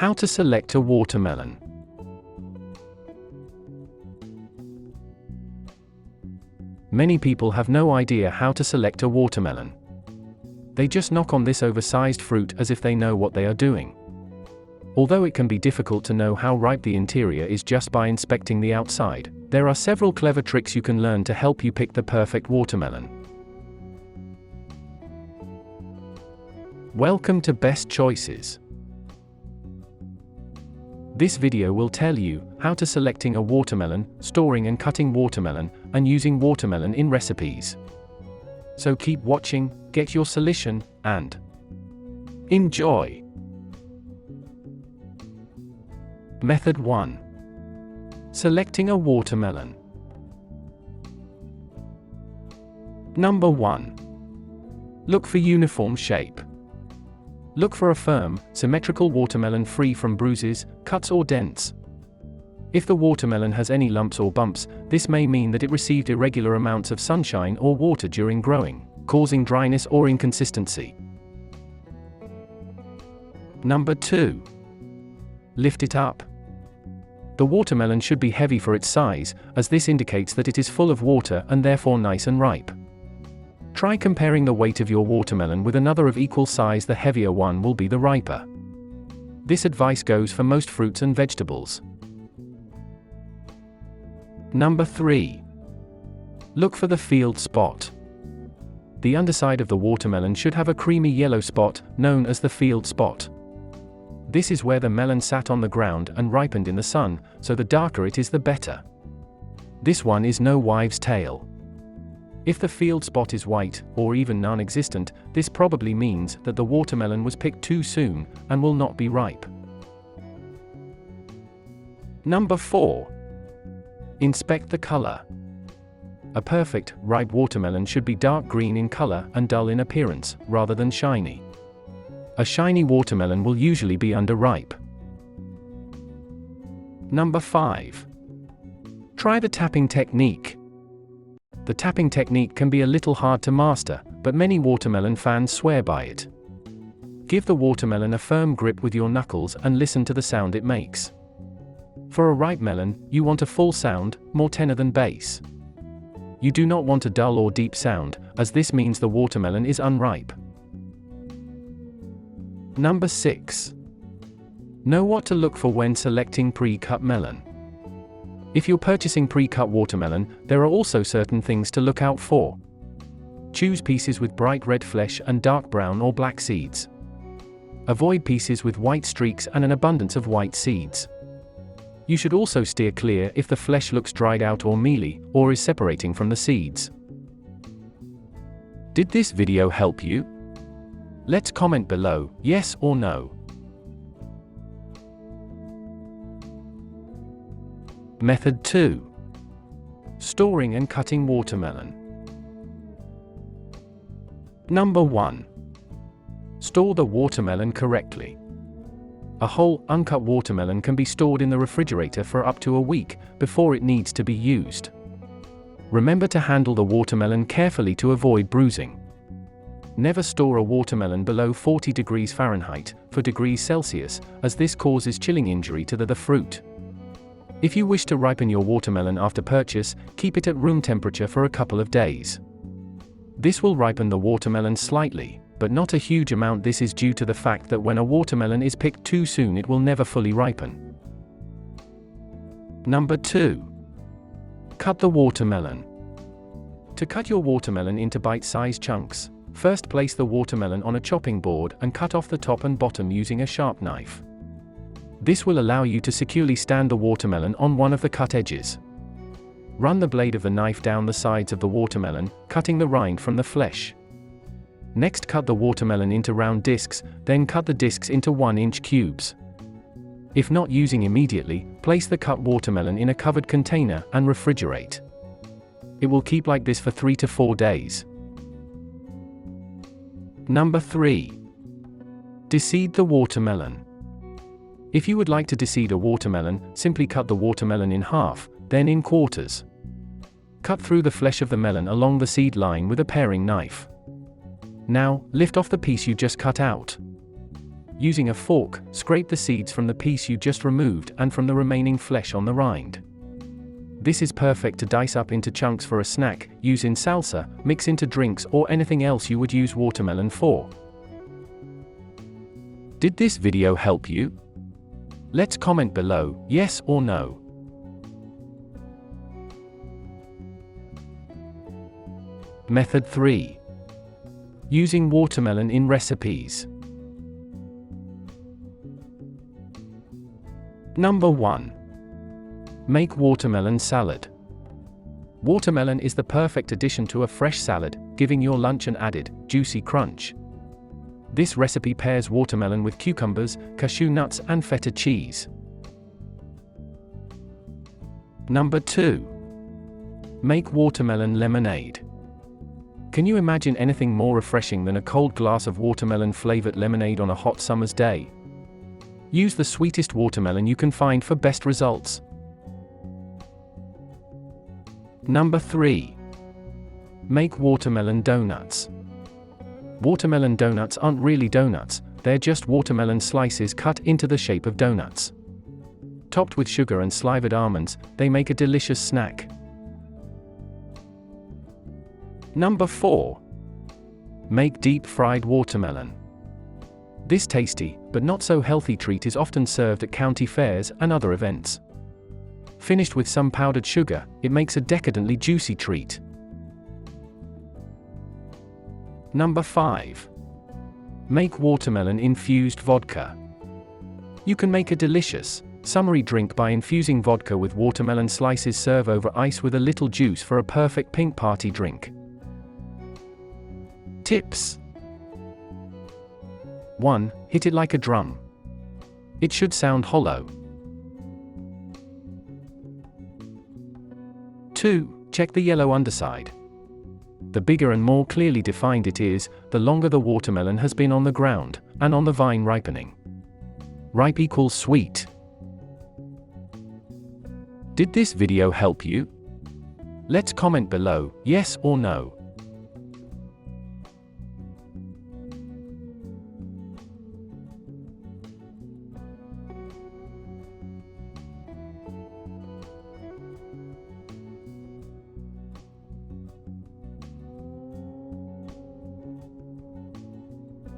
How to select a watermelon. Many people have no idea how to select a watermelon. They just knock on this oversized fruit as if they know what they are doing. Although it can be difficult to know how ripe the interior is just by inspecting the outside, there are several clever tricks you can learn to help you pick the perfect watermelon. Welcome to Best Choices. This video will tell you how to selecting a watermelon, storing and cutting watermelon, and using watermelon in recipes. So keep watching, get your solution, and enjoy. Method 1. Selecting a watermelon. Number 1. Look for uniform shape. Look for a firm, symmetrical watermelon free from bruises, cuts or dents. If the watermelon has any lumps or bumps, this may mean that it received irregular amounts of sunshine or water during growing, causing dryness or inconsistency. Number 2. Lift it up. The watermelon should be heavy for its size, as this indicates that it is full of water and therefore nice and ripe. Try comparing the weight of your watermelon with another of equal size. The heavier one will be the riper. This advice goes for most fruits and vegetables. Number 3. Look for the field spot. The underside of the watermelon should have a creamy yellow spot, known as the field spot. This is where the melon sat on the ground and ripened in the sun, so the darker it is the better. This one is no wives' tale. If the field spot is white, or even non-existent, this probably means that the watermelon was picked too soon, and will not be ripe. Number 4. Inspect the color. A perfect, ripe watermelon should be dark green in color and dull in appearance, rather than shiny. A shiny watermelon will usually be underripe. Number 5. Try the tapping technique. The tapping technique can be a little hard to master, but many watermelon fans swear by it. Give the watermelon a firm grip with your knuckles and listen to the sound it makes. For a ripe melon, you want a full sound, more tenor than bass. You do not want a dull or deep sound, as this means the watermelon is unripe. Number 6. Know what to look for when selecting pre-cut melon. If you're purchasing pre-cut watermelon, there are also certain things to look out for. Choose pieces with bright red flesh and dark brown or black seeds. Avoid pieces with white streaks and an abundance of white seeds. You should also steer clear if the flesh looks dried out or mealy, or is separating from the seeds. Did this video help you? Let's comment below, yes or no. Method 2. Storing and cutting watermelon. Number 1. Store the watermelon correctly. A whole, uncut watermelon can be stored in the refrigerator for up to a week before it needs to be used. Remember to handle the watermelon carefully to avoid bruising. Never store a watermelon below 40 degrees Fahrenheit, for degrees Celsius, as this causes chilling injury to the fruit. If you wish to ripen your watermelon after purchase, keep it at room temperature for a couple of days. This will ripen the watermelon slightly, but not a huge amount. This is due to the fact that when a watermelon is picked too soon, it will never fully ripen. Number 2. Cut the watermelon. To cut your watermelon into bite-sized chunks, first place the watermelon on a chopping board and cut off the top and bottom using a sharp knife. This will allow you to securely stand the watermelon on one of the cut edges. Run the blade of the knife down the sides of the watermelon, cutting the rind from the flesh. Next, cut the watermelon into round discs, then cut the discs into 1-inch cubes. If not using immediately, place the cut watermelon in a covered container and refrigerate. It will keep like this for 3 to 4 days. Number 3. Deseed the watermelon. If you would like to deseed a watermelon, simply cut the watermelon in half, then in quarters. Cut through the flesh of the melon along the seed line with a paring knife. Now, lift off the piece you just cut out. Using a fork, scrape the seeds from the piece you just removed and from the remaining flesh on the rind. This is perfect to dice up into chunks for a snack, use in salsa, mix into drinks or anything else you would use watermelon for. Did this video help you? Let's comment below, yes or no. Method 3. Using watermelon in recipes. Number 1. Make watermelon salad. Watermelon is the perfect addition to a fresh salad, giving your lunch an added, juicy crunch. This recipe pairs watermelon with cucumbers, cashew nuts and feta cheese. Number 2. Make watermelon lemonade. Can you imagine anything more refreshing than a cold glass of watermelon-flavored lemonade on a hot summer's day? Use the sweetest watermelon you can find for best results. Number 3. Make watermelon donuts. Watermelon donuts aren't really donuts, they're just watermelon slices cut into the shape of donuts. Topped with sugar and slivered almonds, they make a delicious snack. Number 4. Make deep-fried watermelon. This tasty, but not so healthy treat is often served at county fairs and other events. Finished with some powdered sugar, it makes a decadently juicy treat. Number 5. Make watermelon-infused vodka. You can make a delicious, summery drink by infusing vodka with watermelon slices. Serve over ice with a little juice for a perfect pink party drink. Tips. 1. Hit it like a drum. It should sound hollow. 2. Check the yellow underside. The bigger and more clearly defined it is, the longer the watermelon has been on the ground, and on the vine ripening. Ripe equals sweet. Did this video help you? Let's comment below, yes or no.